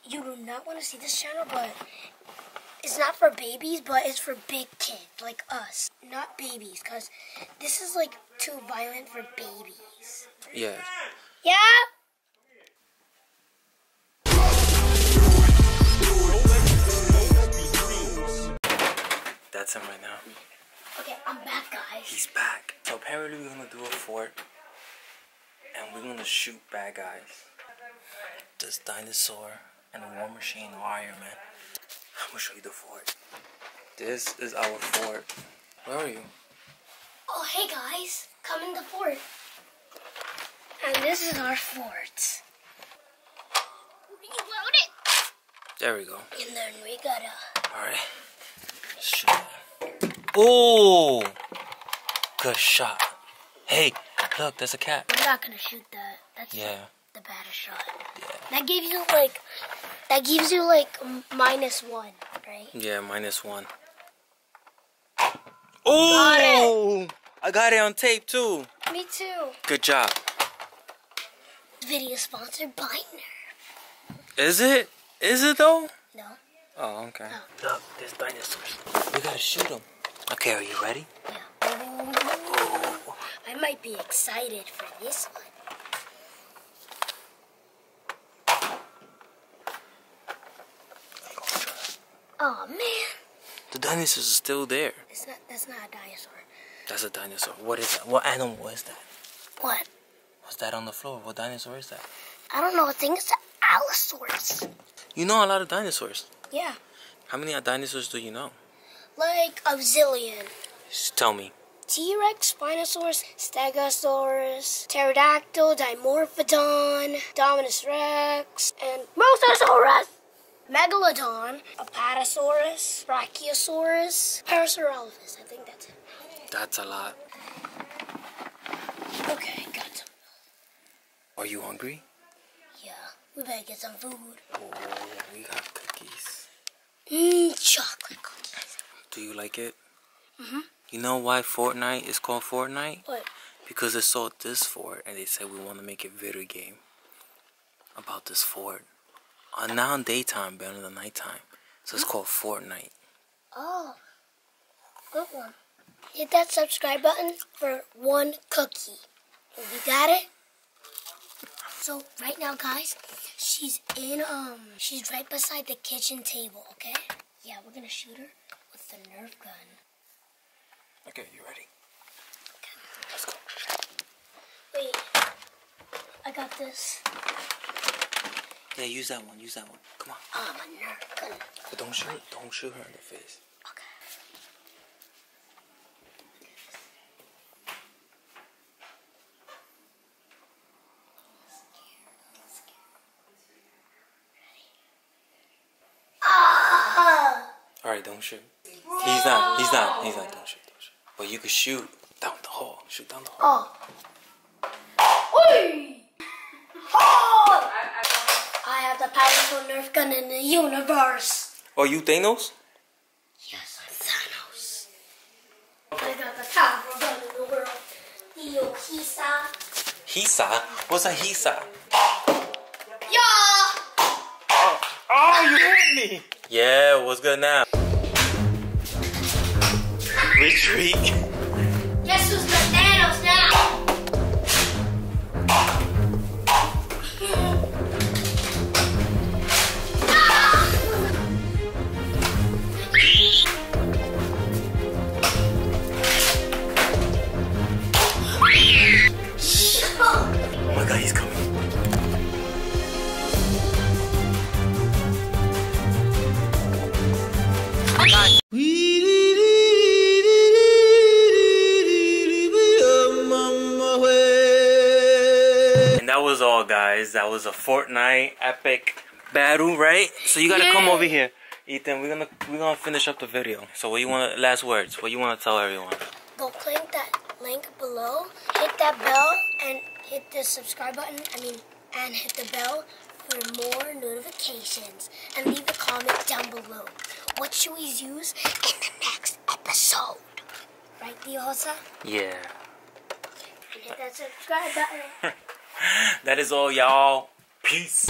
you do not want to see this channel, but it's not for babies, but it's for big kids like us. Not babies, because this is like too violent for babies. Yeah. Yeah? That's him right now. Okay, I'm back, guys. He's back. So apparently we're gonna do a fort, and we're gonna shoot bad guys. This dinosaur and a war machine or Iron Man. I'm gonna show you the fort. This is our fort. Where are you? Oh, hey guys, come in the fort. And this is our fort. Reload it. There we go. And then we gotta. All right. Shoot that. Oh, good shot. Hey, look, there's a cat. I'm not gonna shoot that. That's yeah. The baddest shot. Yeah. That gives you like -1, right? Yeah, -1. Oh! I got it on tape too. Me too. Good job. Video sponsored by Nerf. Is it? Is it though? No. Oh, okay. No. Look, there's dinosaurs. We gotta shoot them. Okay, are you ready? Yeah. Ooh. I might be excited for this one. Oh man. The dinosaurs are still there. That's not a dinosaur. That's a dinosaur. What is that? What animal is that? What? What's that on the floor? What dinosaur is that? I don't know. I think it's an Allosaurus. You know a lot of dinosaurs. Yeah. How many dinosaurs do you know? Like a zillion. Just tell me. T-Rex, Spinosaurus, Stegosaurus, Pterodactyl, Dimorphodon, Dominus Rex, and Mosasaurus. Megalodon, Apatosaurus, Brachiosaurus, Parasaurolophus. I think that's it. That's a lot. Okay, got some. Are you hungry? Yeah, we better get some food. Oh, we got cookies. Chocolate cookies. Do you like it? Mm-hmm. You know why Fortnite is called Fortnite? What? Because they saw this fort and they said we want to make a video game about this fort. Now in daytime, better than nighttime. So it's called Fortnite. Oh, good one. Hit that subscribe button for 1 cookie. You got it? So right now, guys, she's right beside the kitchen table, okay? Yeah, we're gonna shoot her with the Nerf gun. Okay, you ready? Okay. Let's go. Wait, I got this. Yeah, use that one. Use that one. Come on. Oh, my Nerf gun. But don't shoot her in the face. Okay. All right, don't shoot. He's not. Don't shoot. But you can shoot down the hall. Shoot down the hall. Oh. Oi! Oh! I have the powerful Nerf gun in the universe. Oh, you Thanos? Yes, I'm Thanos. I got the powerful gun in the world. Theo Hisa. Hisa? What's a Hisa? Yeah! Oh, you hit me! Yeah, what's good now? Retreat. Guess who's the Thanos now? Oh my god, he's coming. And that was all, guys. That was a Fortnite epic battle, right? So you gotta come over here, Ethan. We're gonna finish up the video. So what you wanna last words? What you wanna tell everyone? Go click that link below, hit that bell, and hit the subscribe button. And hit the bell for more notifications. And leave a comment down below. What should we use in the next episode? Right, Diosa? Yeah. And hit that subscribe button. That is all, y'all. Peace.